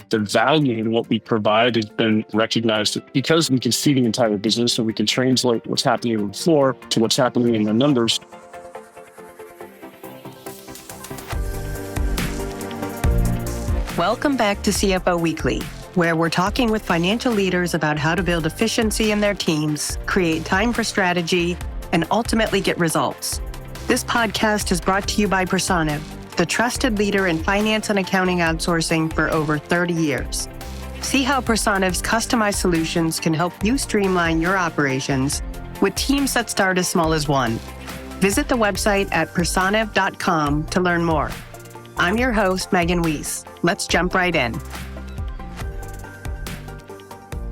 The value in what we provide has been recognized because we can see the entire business, so we can translate what's happening on the floor to what's happening in the numbers. Welcome back to CFO Weekly, where we're talking with financial leaders about how to build efficiency in their teams, create time for strategy, and ultimately get results. This podcast is brought to you by Personiv, the trusted leader in finance and accounting outsourcing for over 30 years. See how Personiv's customized solutions can help you streamline your operations with teams that start as small as one. Visit the website at personiv.com to learn more. I'm your host, Megan Weis. Let's jump right in.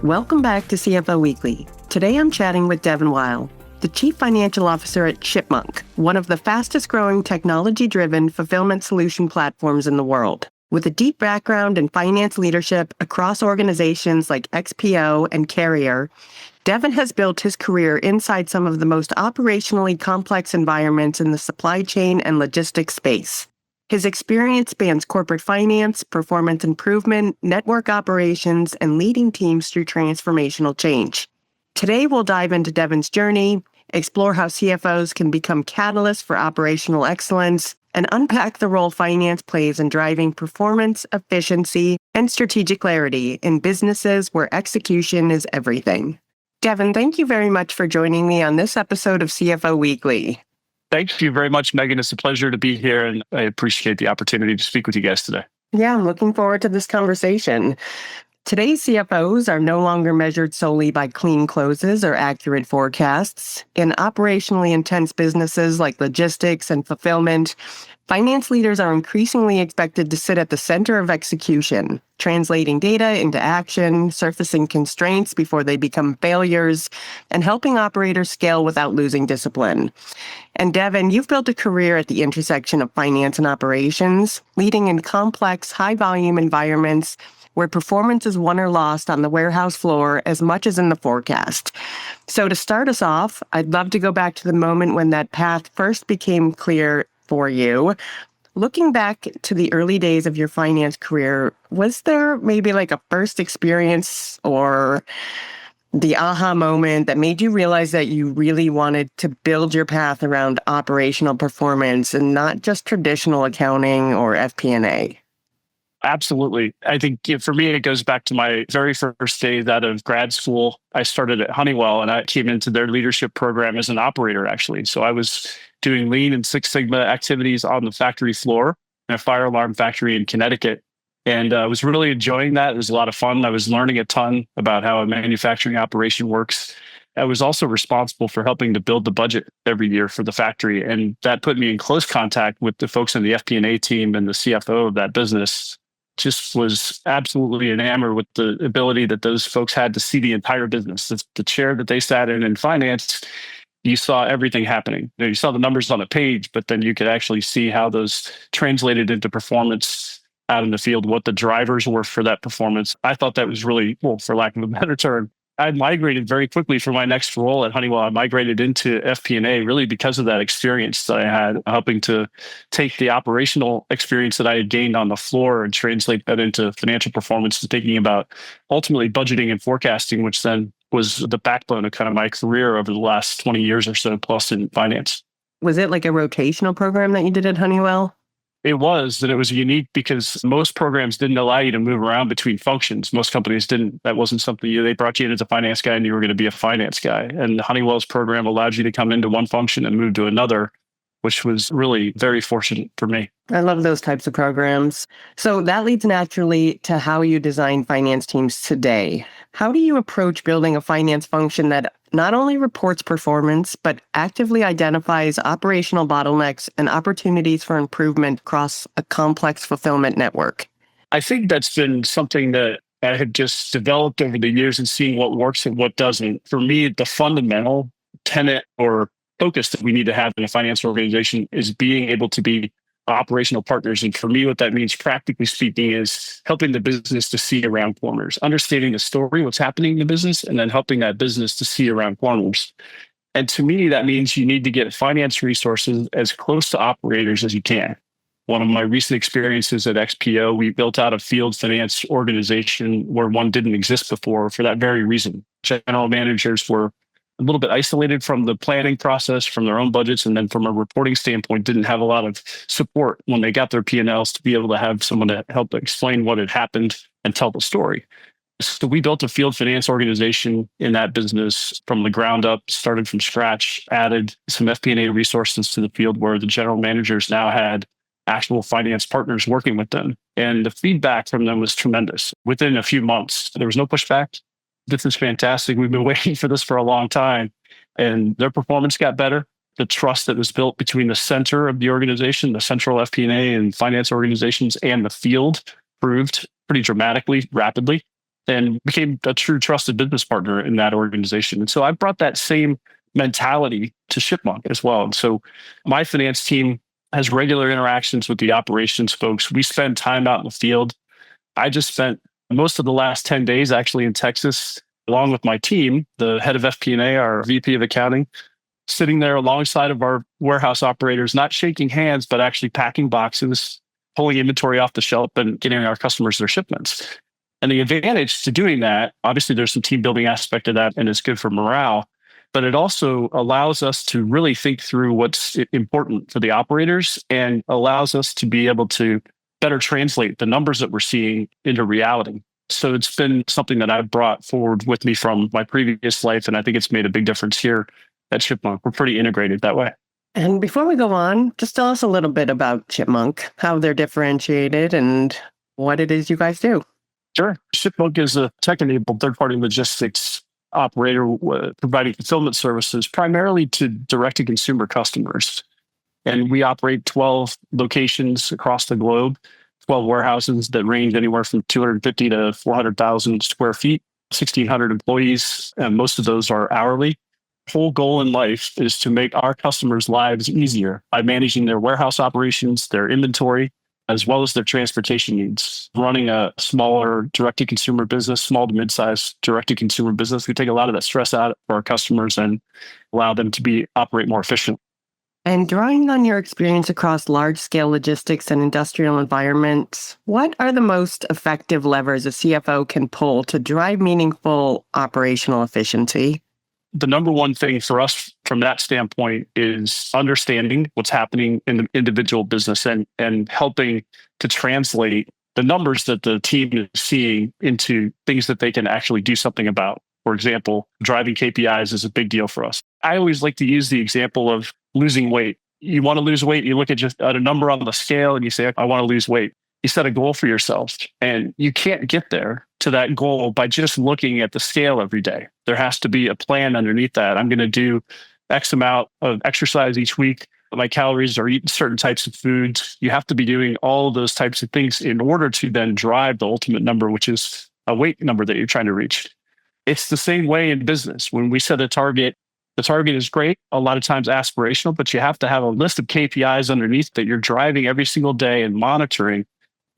Welcome back to CFO Weekly. Today I'm chatting with Devin Weil, the Chief Financial Officer at ShipMonk, one of the fastest growing technology-driven fulfillment solution platforms in the world. With a deep background in finance leadership across organizations like XPO and Carrier, Devin has built his career inside some of the most operationally complex environments in the supply chain and logistics space. His experience spans corporate finance, performance improvement, network operations, and leading teams through transformational change. Today, we'll dive into Devin's journey, explore how CFOs can become catalysts for operational excellence, and unpack the role finance plays in driving performance, efficiency, and strategic clarity in businesses where execution is everything. Devin, thank you very much for joining me on this episode of CFO Weekly. Thank you very much, Megan. It's a pleasure to be here, and I appreciate the opportunity to speak with you guys today. Yeah, I'm looking forward to this conversation. Today's CFOs are no longer measured solely by clean closes or accurate forecasts. In operationally intense businesses like logistics and fulfillment, finance leaders are increasingly expected to sit at the center of execution, translating data into action, surfacing constraints before they become failures, and helping operators scale without losing discipline. And Devin, you've built a career at the intersection of finance and operations, leading in complex, high-volume environments where performance is won or lost on the warehouse floor as much as in the forecast. So to start us off, I'd love to go back to the moment when that path first became clear for you. Looking back to the early days of your finance career, was there maybe like a first experience or the aha moment that made you realize that you really wanted to build your path around operational performance and not just traditional accounting or FP&A? Absolutely. I think for me, it goes back to my very first days out of grad school. I started at Honeywell and I came into their leadership program as an operator, actually. So I was doing Lean and Six Sigma activities on the factory floor in a fire alarm factory in Connecticut. And I was really enjoying that. It was a lot of fun. I was learning a ton about how a manufacturing operation works. I was also responsible for helping to build the budget every year for the factory. And that put me in close contact with the folks in the FP&A team and the CFO of that business. Just was absolutely enamored with the ability that those folks had to see the entire business. The chair that they sat in finance, you saw everything happening. You saw the numbers on a page, but then you could actually see how those translated into performance out in the field, what the drivers were for that performance. I thought that was really, well, for lack of a better term, I migrated very quickly for my next role at Honeywell. I migrated into FP&A really because of that experience that I had, helping to take the operational experience that I had gained on the floor and translate that into financial performance and thinking about ultimately budgeting and forecasting, which then was the backbone of kind of my career over the last 20 years or so plus in finance. Was it like a rotational program that you did at Honeywell? It was, and it was unique because most programs didn't allow you to move around between functions. Most companies didn't. That wasn't something they brought you in as a finance guy and you were going to be a finance guy. And Honeywell's program allowed you to come into one function and move to another, which was really very fortunate for me. I love those types of programs. So that leads naturally to how you design finance teams today. How do you approach building a finance function that not only reports performance, but actively identifies operational bottlenecks and opportunities for improvement across a complex fulfillment network? I think that's been something that I had just developed over the years and seeing what works and what doesn't. For me, the fundamental tenet or focus that we need to have in a finance organization is being able to be operational partners. And for me, what that means, practically speaking, is helping the business to see around corners, understanding the story, what's happening in the business, and then helping that business to see around corners. And to me, that means you need to get finance resources as close to operators as you can. One of my recent experiences at XPO, we built out a field finance organization where one didn't exist before for that very reason. General managers were a little bit isolated from the planning process, from their own budgets, and then from a reporting standpoint, didn't have a lot of support when they got their P&Ls to be able to have someone to help explain what had happened and tell the story. So we built a field finance organization in that business from the ground up, started from scratch, added some FP&A resources to the field where the general managers now had actual finance partners working with them. And the feedback from them was tremendous. Within a few months, there was no pushback. This is fantastic. We've been waiting for this for a long time. And their performance got better. The trust that was built between the center of the organization, the central FP&A and finance organizations, and the field proved pretty dramatically, rapidly, and became a true trusted business partner in that organization. And so I brought that same mentality to ShipMonk as well. And so my finance team has regular interactions with the operations folks. We spend time out in the field. I just spent most of the last 10 days actually in Texas, along with my team, the head of FP&A, our VP of accounting, sitting there alongside of our warehouse operators, not shaking hands, but actually packing boxes, pulling inventory off the shelf and getting our customers their shipments. And the advantage to doing that, obviously there's some team building aspect of that and it's good for morale, but it also allows us to really think through what's important for the operators and allows us to be able to better translate the numbers that we're seeing into reality. So it's been something that I've brought forward with me from my previous life, and I think it's made a big difference here at ShipMonk. We're pretty integrated that way. And before we go on, just tell us a little bit about ShipMonk, how they're differentiated, and what it is you guys do. Sure. ShipMonk is a tech-enabled third-party logistics operator providing fulfillment services primarily to direct-to-consumer customers. And we operate 12 locations across the globe, 12 warehouses that range anywhere from 250 to 400,000 square feet, 1,600 employees, and most of those are hourly. Whole goal in life is to make our customers' lives easier by managing their warehouse operations, their inventory, as well as their transportation needs. Running a smaller direct-to-consumer business, small to mid-sized direct-to-consumer business, we take a lot of that stress out for our customers and allow them to operate more efficient. And drawing on your experience across large-scale logistics and industrial environments, what are the most effective levers a CFO can pull to drive meaningful operational efficiency? The number one thing for us from that standpoint is understanding what's happening in the individual business and helping to translate the numbers that the team is seeing into things that they can actually do something about. For example, driving KPIs is a big deal for us. I always like to use the example of losing weight. You want to lose weight, you look at just at a number on the scale and you say, I want to lose weight. You set a goal for yourself and you can't get there to that goal by just looking at the scale every day. There has to be a plan underneath that. I'm going to do X amount of exercise each week. My calories are eating certain types of foods. You have to be doing all of those types of things in order to then drive the ultimate number, which is a weight number that you're trying to reach. It's the same way in business. When we set a target, the target is great, a lot of times aspirational, but you have to have a list of KPIs underneath that you're driving every single day and monitoring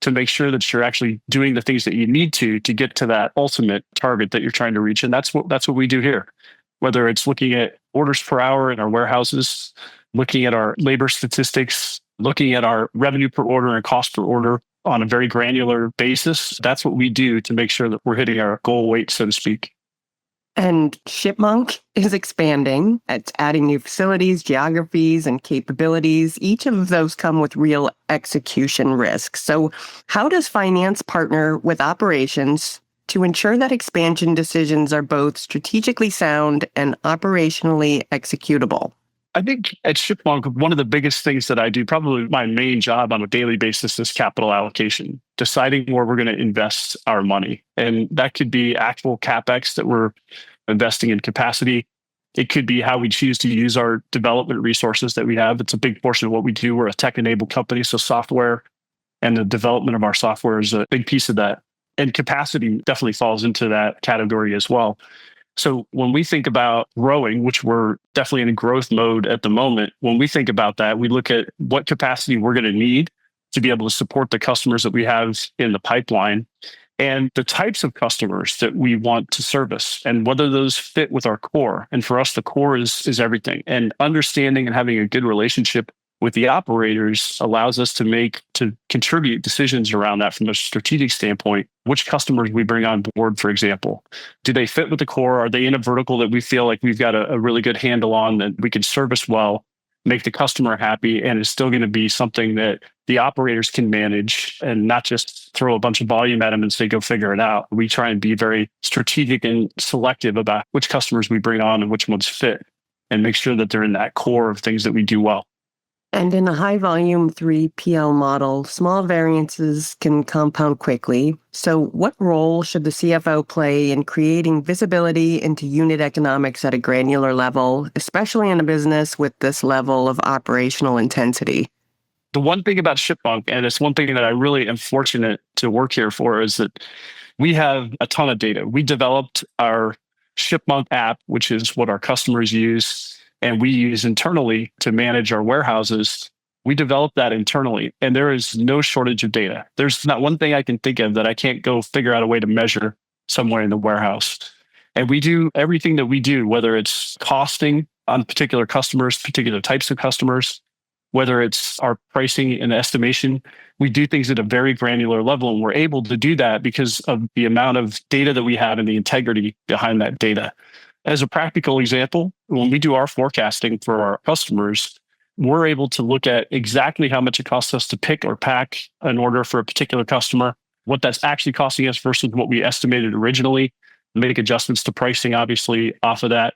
to make sure that you're actually doing the things that you need to get to that ultimate target that you're trying to reach. And that's what we do here. Whether it's looking at orders per hour in our warehouses, looking at our labor statistics, looking at our revenue per order and cost per order on a very granular basis, that's what we do to make sure that we're hitting our goal weight, so to speak. And ShipMonk is expanding. It's adding new facilities, geographies, and capabilities. Each of those come with real execution risks. So how does finance partner with operations to ensure that expansion decisions are both strategically sound and operationally executable? I think at ShipMonk, one of the biggest things that I do, probably my main job on a daily basis, is capital allocation, deciding where we're going to invest our money. And that could be actual CapEx that we're investing in capacity. It could be how we choose to use our development resources that we have. It's a big portion of what we do. We're a tech-enabled company, so software and the development of our software is a big piece of that. And capacity definitely falls into that category as well. So when we think about growing, which we're definitely in growth mode at the moment, when we think about that, we look at what capacity we're going to need to be able to support the customers that we have in the pipeline and the types of customers that we want to service and whether those fit with our core. And for us, the core is everything. And understanding and having a good relationship with the operators allows us to contribute decisions around that from a strategic standpoint. Which customers we bring on board, for example, do they fit with the core? Are they in a vertical that we feel like we've got a really good handle on, that we can service well, make the customer happy, and it's still going to be something that the operators can manage and not just throw a bunch of volume at them and say, go figure it out. We try and be very strategic and selective about which customers we bring on and which ones fit, and make sure that they're in that core of things that we do well. And in a high volume 3PL model, small variances can compound quickly. So what role should the CFO play in creating visibility into unit economics at a granular level, especially in a business with this level of operational intensity? The one thing about ShipMonk, and it's one thing that I really am fortunate to work here for, is that we have a ton of data. We developed our ShipMonk app, which is what our customers use and we use internally to manage our warehouses. We developed that internally, and there is no shortage of data. There's not one thing I can think of that I can't go figure out a way to measure somewhere in the warehouse. And we do everything that we do, whether it's costing on particular customers, particular types of customers, whether it's our pricing and estimation. We do things at a very granular level, and we're able to do that because of the amount of data that we have and the integrity behind that data. As a practical example, when we do our forecasting for our customers, we're able to look at exactly how much it costs us to pick or pack an order for a particular customer, what that's actually costing us versus what we estimated originally, make adjustments to pricing, obviously, off of that.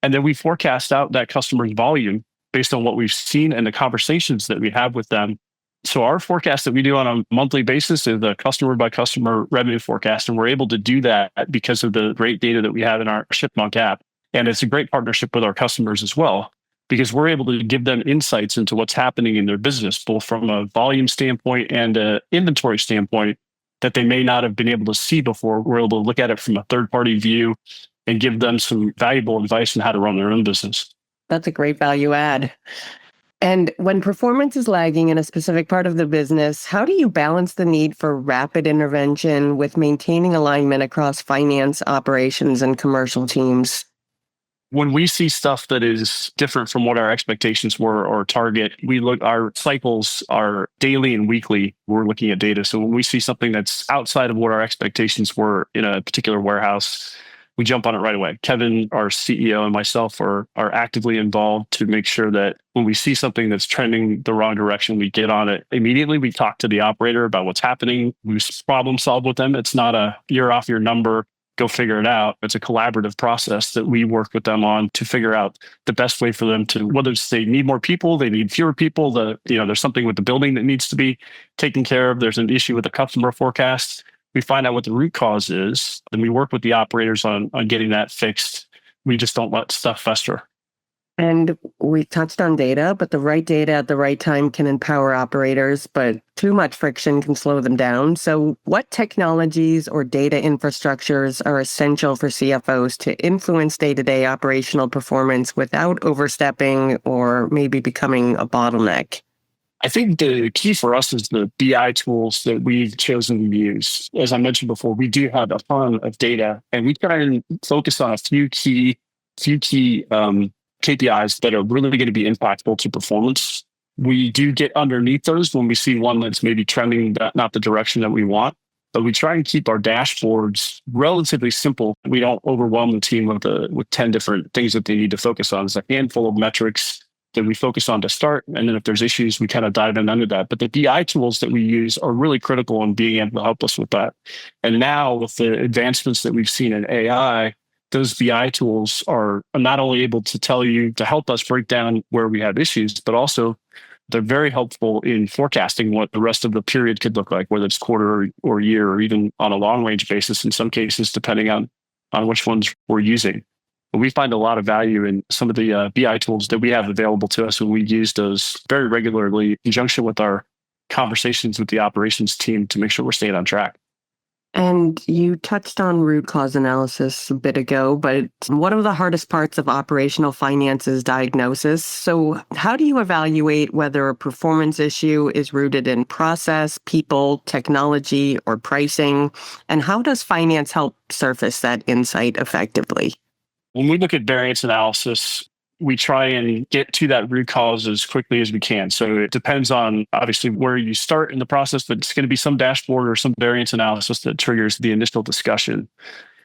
And then we forecast out that customer's volume based on what we've seen and the conversations that we have with them. So our forecast that we do on a monthly basis is a customer by customer revenue forecast. And we're able to do that because of the great data that we have in our ShipMonk app. And it's a great partnership with our customers as well, because we're able to give them insights into what's happening in their business, both from a volume standpoint and an inventory standpoint that they may not have been able to see before. We're able to look at it from a third-party view and give them some valuable advice on how to run their own business. That's a great value add. And when performance is lagging in a specific part of the business, how do you balance the need for rapid intervention with maintaining alignment across finance, operations, and commercial teams? When we see stuff that is different from what our expectations were or target, our cycles are daily and weekly. We're looking at data. So when we see something that's outside of what our expectations were in a particular warehouse, we jump on it right away. Kevin, our CEO, and myself are actively involved to make sure that when we see something that's trending the wrong direction, we get on it immediately. We talk to the operator about what's happening. We problem solve with them. It's not a you're off your number, go figure it out. It's a collaborative process that we work with them on to figure out the best way for them to, whether it's they need more people, they need fewer people, there's something with the building that needs to be taken care of. There's an issue with the customer forecast. We find out what the root cause is, and we work with the operators on getting that fixed. We just don't let stuff fester. And we touched on data, but the right data at the right time can empower operators, but too much friction can slow them down. So what technologies or data infrastructures are essential for CFOs to influence day-to-day operational performance without overstepping or maybe becoming a bottleneck? I think the key for us is the BI tools that we've chosen to use. As I mentioned before, we do have a ton of data, and we try and focus on a few key KPIs that are really going to be impactful to performance. We do get underneath those when we see one that's maybe trending not the direction that we want, but we try and keep our dashboards relatively simple. We don't overwhelm the team with 10 different things that they need to focus on. It's a handful of metrics that we focus on to start. And then if there's issues, we kind of dive in under that. But the BI tools that we use are really critical in being able to help us with that. And now with the advancements that we've seen in AI, those BI tools are not only able to help us break down where we have issues, but also they're very helpful in forecasting what the rest of the period could look like, whether it's quarter or year, or even on a long range basis in some cases, depending on which ones we're using. But we find a lot of value in some of the BI tools that we have available to us, and we use those very regularly in conjunction with our conversations with the operations team to make sure we're staying on track. And you touched on root cause analysis a bit ago, but one of the hardest parts of operational finance is diagnosis. So how do you evaluate whether a performance issue is rooted in process, people, technology, or pricing? And how does finance help surface that insight effectively? When we look at variance analysis, we try and get to that root cause as quickly as we can. So it depends on obviously where you start in the process, but it's going to be some dashboard or some variance analysis that triggers the initial discussion.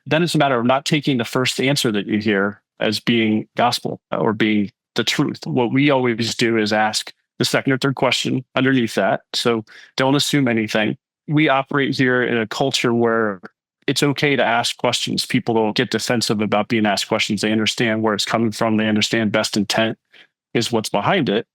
Then it's a matter of not taking the first answer that you hear as being gospel or being the truth. What we always do is ask the second or third question underneath that. So don't assume anything. We operate here in a culture where it's okay to ask questions. People don't get defensive about being asked questions. They understand where it's coming from. They understand best intent is what's behind it.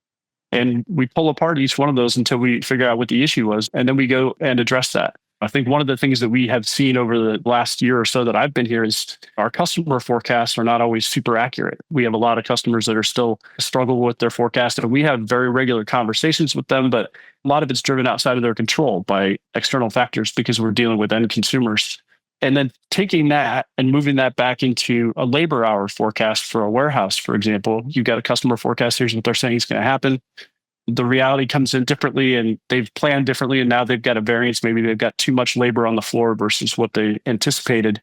And we pull apart each one of those until we figure out what the issue was. And then we go and address that. I think one of the things that we have seen over the last year or so that I've been here is our customer forecasts are not always super accurate. We have a lot of customers that are still struggle with their forecast, and we have very regular conversations with them, but a lot of it's driven outside of their control by external factors because we're dealing with end consumers. And then taking that and moving that back into a labor hour forecast for a warehouse, for example, you've got a customer forecast, here's what they're saying is going to happen. The reality comes in differently and they've planned differently. And now they've got a variance. Maybe they've got too much labor on the floor versus what they anticipated.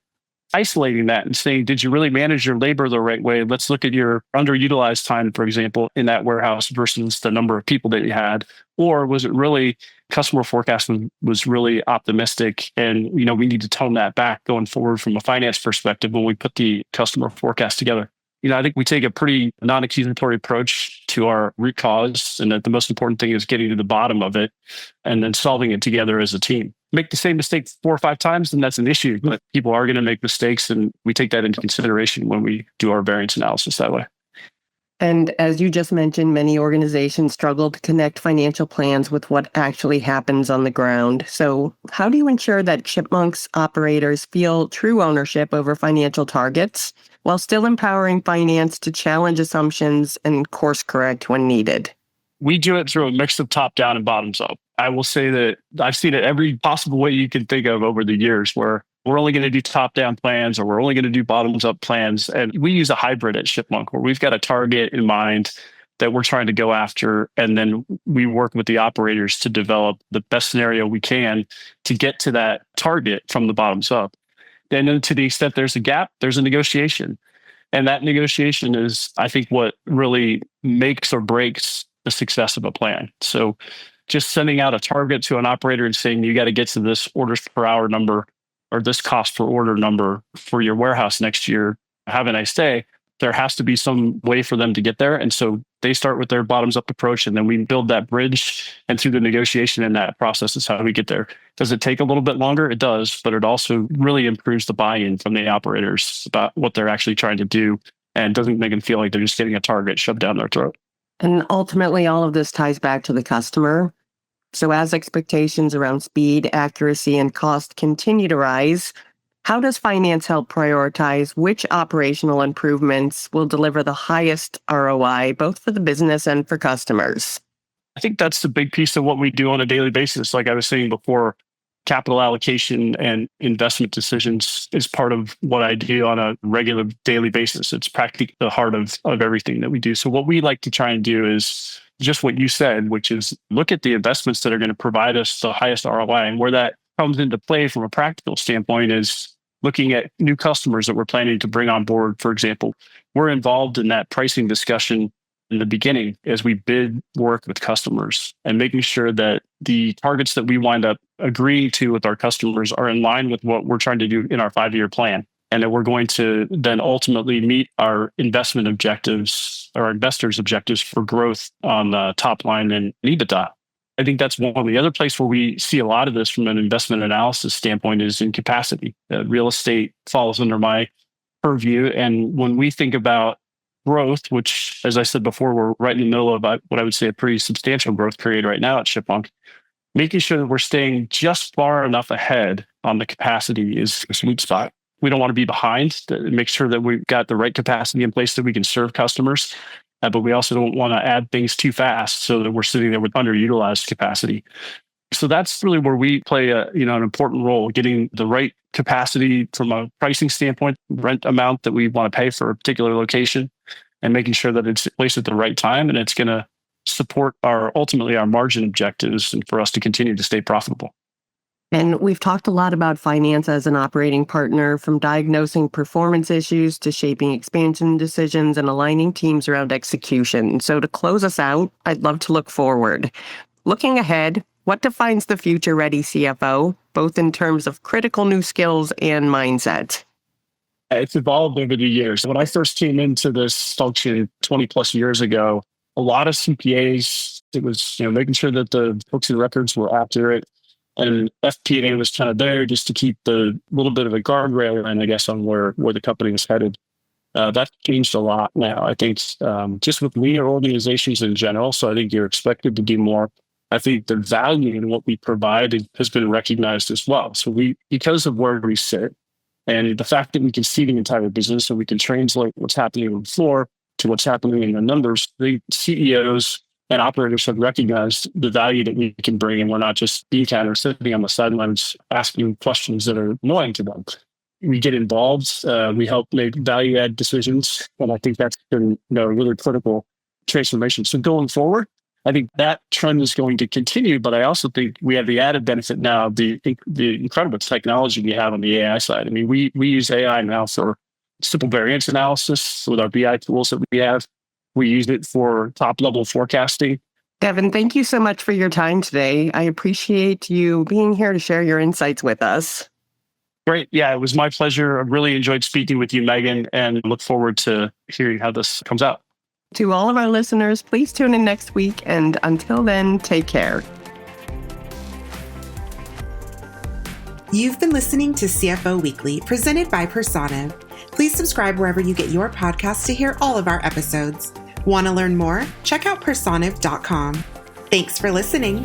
Isolating that and saying, did you really manage your labor the right way? Let's look at your underutilized time, for example, in that warehouse versus the number of people that you had. Or was it really customer forecast was really optimistic? And, we need to tone that back going forward from a finance perspective when we put the customer forecast together. I think we take a pretty non-accusatory approach to our root cause, and that the most important thing is getting to the bottom of it and then solving it together as a team. Make the same mistake 4 or 5 times, then that's an issue. But people are going to make mistakes, and we take that into consideration when we do our variance analysis that way. And as you just mentioned, many organizations struggle to connect financial plans with what actually happens on the ground. So how do you ensure that ShipMonk's operators feel true ownership over financial targets while still empowering finance to challenge assumptions and course correct when needed? We do it through a mix of top down and bottoms up. I will say that I've seen it every possible way you can think of over the years where we're only going to do top down plans or we're only going to do bottoms up plans. And we use a hybrid at ShipMonk where we've got a target in mind that we're trying to go after. And then we work with the operators to develop the best scenario we can to get to that target from the bottoms up. And then to the extent there's a gap, there's a negotiation. And that negotiation is, I think, what really makes or breaks the success of a plan. So just sending out a target to an operator and saying, you got to get to this orders per hour number or this cost per order number for your warehouse next year, have a nice day. There has to be some way for them to get there. And so they start with their bottoms up approach, and then we build that bridge. And through the negotiation in that process is how we get there. Does it take a little bit longer? It does, but it also really improves the buy-in from the operators about what they're actually trying to do and doesn't make them feel like they're just getting a target shoved down their throat. And ultimately, all of this ties back to the customer. So as expectations around speed, accuracy, and cost continue to rise, how does finance help prioritize which operational improvements will deliver the highest ROI, both for the business and for customers? I think that's the big piece of what we do on a daily basis. Like I was saying before, capital allocation and investment decisions is part of what I do on a regular daily basis. It's practically the heart of everything that we do. So what we like to try and do is just what you said, which is look at the investments that are going to provide us the highest ROI. And where that comes into play from a practical standpoint is looking at new customers that we're planning to bring on board. For example, we're involved in that pricing discussion in the beginning as we bid work with customers and making sure that the targets that we wind up agreeing to with our customers are in line with what we're trying to do in our 5-year plan. And that we're going to then ultimately meet our investment objectives or our investors' objectives for growth on the top line and EBITDA. I think that's one of the other places where we see a lot of this from an investment analysis standpoint is in capacity. Real estate falls under my purview. And when we think about growth, which, as I said before, we're right in the middle of what I would say a pretty substantial growth period right now at ShipMonk, making sure that we're staying just far enough ahead on the capacity is a sweet spot. We don't want to be behind, to make sure that we've got the right capacity in place that we can serve customers. But we also don't want to add things too fast so that we're sitting there with underutilized capacity. So that's really where we play an important role, getting the right capacity from a pricing standpoint, rent amount that we want to pay for a particular location, and making sure that it's placed at the right time and it's going to support ultimately our margin objectives and for us to continue to stay profitable. And we've talked a lot about finance as an operating partner, from diagnosing performance issues to shaping expansion decisions and aligning teams around execution. So to close us out, I'd love to look forward. Looking ahead, what defines the future-ready CFO, both in terms of critical new skills and mindset? It's evolved over the years. When I first came into this function 20 plus years ago, a lot of CPAs, it was making sure that the books and records were accurate. And FP&A was kind of there just to keep the little bit of a guardrail in, I guess, on where the company was headed. That's changed a lot now. I think just with leaner organizations in general, so I think you're expected to do more. I think the value in what we provide has been recognized as well. So because of where we sit and the fact that we can see the entire business and we can translate what's happening on the floor to what's happening in the numbers, the CEOs and operators have recognized the value that we can bring, and we're not just beta sitting on the sidelines asking questions that are annoying to them. We get involved. We help make value-add decisions, and I think that's been a really critical transformation. So going forward, I think that trend is going to continue, but I also think we have the added benefit now of the incredible technology we have on the AI side. I mean, we use AI now for simple variance analysis with our BI tools that we have. We use it for top-level forecasting. Devin, thank you so much for your time today. I appreciate you being here to share your insights with us. Great. Yeah, it was my pleasure. I really enjoyed speaking with you, Megan, and look forward to hearing how this comes out. To all of our listeners, please tune in next week. And until then, take care. You've been listening to CFO Weekly, presented by Personiv. Please subscribe wherever you get your podcasts to hear all of our episodes. Want to learn more? Check out Personiv.com. Thanks for listening.